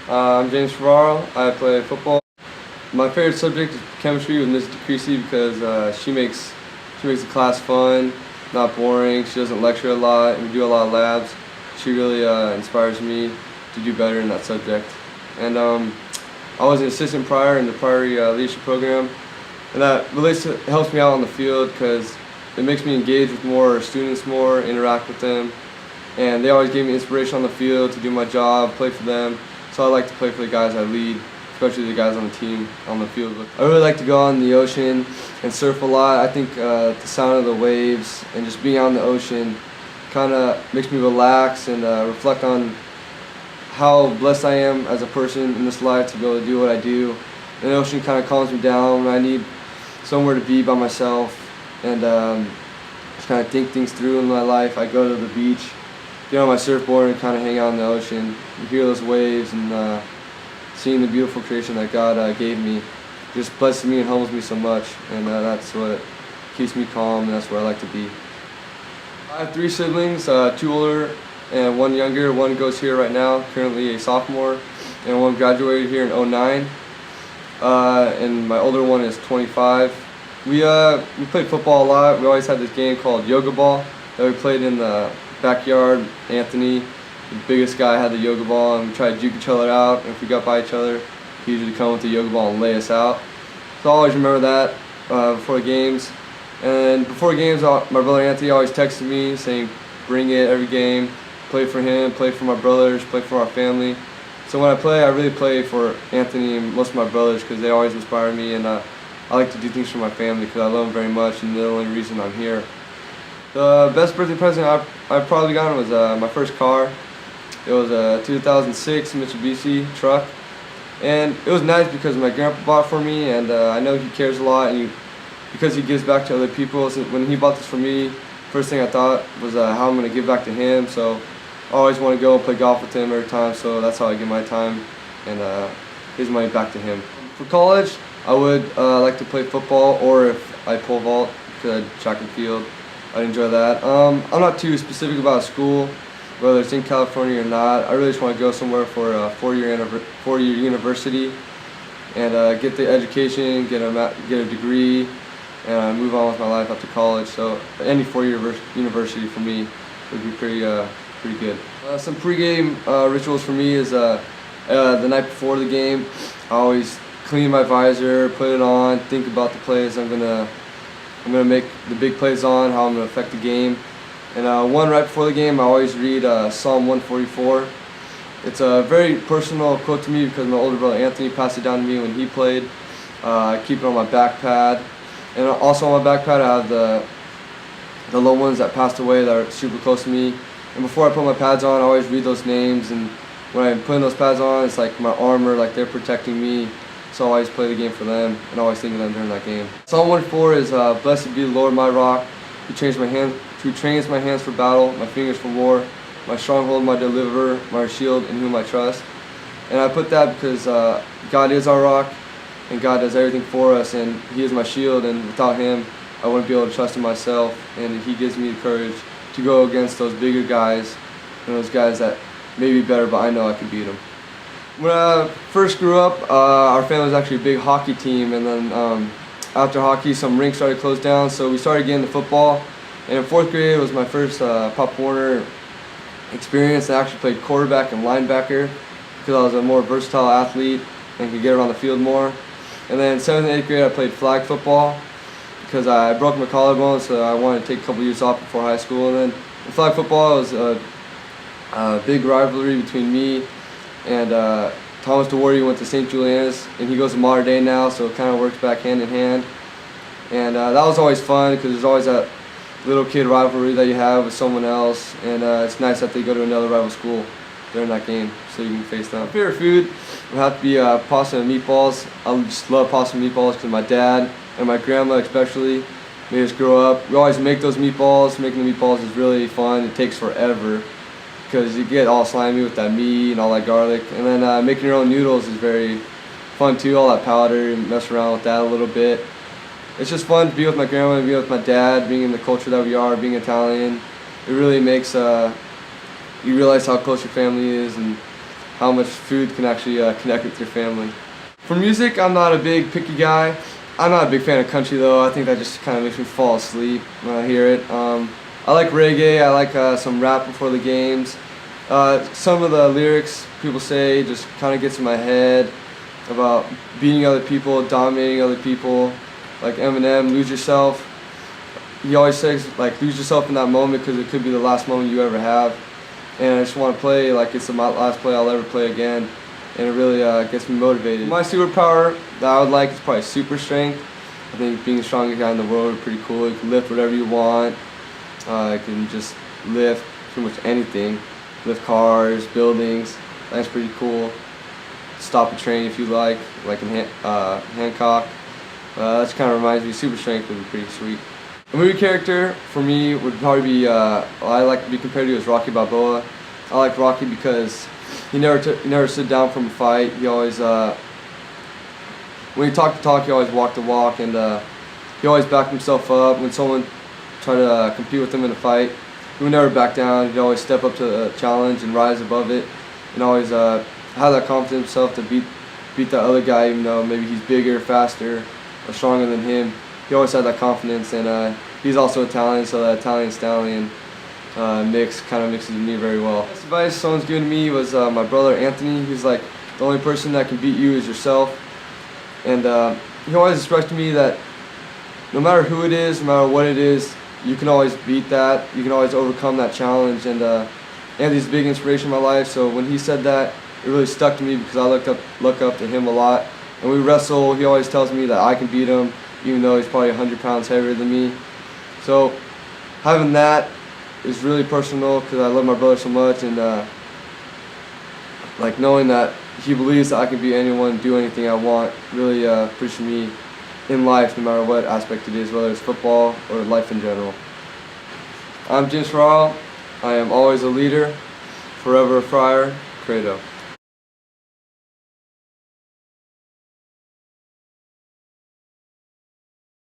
I'm James Ferraro. I play football. My favorite subject is chemistry with Miss DeCreasy because she makes the class fun, not boring. She doesn't lecture a lot, and we do a lot of labs. She really inspires me to do better in that subject. And I was an assistant prior in the Priory leadership program, and that helps me out on the field because it makes me engage with more students more, interact with them, and they always give me inspiration on the field to do my job, play for them. So I like to play for the guys I lead, especially the guys on the team on the field. I really like to go out in the ocean and surf a lot. I think the sound of the waves and just being out in the ocean kind of makes me relax and reflect on how blessed I am as a person in this life to be able to do what I do. And the ocean kind of calms me down when I need somewhere to be by myself and just kind of think things through in my life. I go to the beach, get on my surfboard and kind of hang out in the ocean and hear those waves and seeing the beautiful creation that God gave me just blesses me and humbles me so much, and that's what keeps me calm, and that's where I like to be. I have 3 siblings, 2 older and 1 younger. 1 goes here right now, currently a sophomore, and 1 graduated here in '09. And my older one is 25. We played football a lot. We always had this game called yoga ball that we played in the backyard. Anthony, the biggest guy, had the yoga ball, and we tried to juke each other out. And if we got by each other, he usually come with the yoga ball and lay us out. So I always remember that before games. And before games, my brother Anthony always texted me saying, "Bring it every game. Play for him, play for my brothers, play for our family." So when I play, I really play for Anthony and most of my brothers because they always inspire me, and I like to do things for my family because I love them very much, and they're the only reason I'm here. The best birthday present I've probably gotten was my first car. It was a 2006 Mitsubishi truck, and it was nice because my grandpa bought it for me, and I know he cares a lot, and because he gives back to other people. So when he bought this for me, first thing I thought was how I'm going to give back to him. So I always want to go and play golf with him every time, so that's how I give my time and his money back to him. For college, I would like to play football, or if I pole vault, because track and field, I'd enjoy that. I'm not too specific about school, whether it's in California or not. I really just want to go somewhere for a four-year university and get the education, get a degree, and move on with my life after college. So any four-year university for me would be pretty good. Some pregame rituals for me is the night before the game. I always clean my visor, put it on, think about the plays I'm gonna make the big plays on, how I'm gonna affect the game. And one right before the game, I always read Psalm 144. It's a very personal quote to me because my older brother Anthony passed it down to me when he played. I keep it on my back pad, and also on my back pad I have the loved ones that passed away that are super close to me. And before I put my pads on, I always read those names, and when I'm putting those pads on, it's like my armor, like they're protecting me. So I always play the game for them, and always think of them during that game. Psalm 104 is, "Blessed be the Lord my rock, who trains my hands for battle, my fingers for war, my stronghold, my deliverer, my shield, in whom I trust." And I put that because God is our rock, and God does everything for us, and He is my shield, and without Him, I wouldn't be able to trust in myself, and He gives me the courage to go against those bigger guys, and those guys that may be better, but I know I can beat them. When I first grew up, our family was actually a big hockey team, and then after hockey, some rinks started to close down, so we started getting into football. And in 4th grade, it was my first Pop Warner experience. I actually played quarterback and linebacker because I was a more versatile athlete and could get around the field more. And then in 7th and 8th grade, I played flag football because I broke my collarbone, so I wanted to take a couple years off before high school. And then in flag football, it was a big rivalry between me and Thomas DeWardy. Went to St. Juliana's, and he goes to Mater Dei now, so it kind of works back hand in hand. And that was always fun because there's always that little kid rivalry that you have with someone else, and it's nice that they go to another rival school during that game so you can face them. My favorite food would have to be pasta and meatballs. I just love pasta and meatballs because my dad and my grandma especially made us grow up. We always make those meatballs. Making the meatballs is really fun. It takes forever because you get all slimy with that meat and all that garlic. And then making your own noodles is very fun too, all that powder, and mess around with that a little bit. It's just fun to be with my grandma and be with my dad, being in the culture that we are, being Italian. It really makes you realize how close your family is and how much food can actually connect with your family. For music, I'm not a big picky guy. I'm not a big fan of country though. I think that just kind of makes me fall asleep when I hear it. I like reggae. I like some rap before the games. Some of the lyrics people say just kind of gets in my head about beating other people, dominating other people. Like Eminem, lose yourself. He always says like lose yourself in that moment because it could be the last moment you ever have. And I just want to play like it's the last play I'll ever play again. And it really gets me motivated. My superpower that I would like is probably super strength. I think being the strongest guy in the world is pretty cool. You can lift whatever you want. You can just lift pretty much anything. Lift cars, buildings. That's pretty cool. Stop a train if you like in Hancock. That kind of reminds me, super strength would be pretty sweet. A movie character for me would probably be, I like to be compared to as Rocky Balboa. I like Rocky because he never stood down from a fight. He always, when he talked the talk, he always walked the walk, and he always backed himself up. When someone tried to compete with him in a fight, he would never back down. He'd always step up to the challenge and rise above it, and always have that confidence in himself to beat the other guy, even though maybe he's bigger, faster, or stronger than him. He always had that confidence, and he's also Italian, so that Italian stallion mix kind of mixes with me very well. The best advice someone's given to me was my brother Anthony. He's like, the only person that can beat you is yourself. And he always expressed to me that no matter who it is, no matter what it is, you can always beat that. You can always overcome that challenge. And Anthony's a big inspiration in my life, so when he said that, it really stuck to me because I look up to him a lot. And we wrestle, he always tells me that I can beat him, even though he's probably 100 pounds heavier than me. So having that is really personal because I love my brother so much, and like knowing that he believes that I can beat anyone, do anything I want, really pushes me in life no matter what aspect it is, whether it's football or life in general. I'm Ferraro. I am always a leader, forever a Friar, CREDO.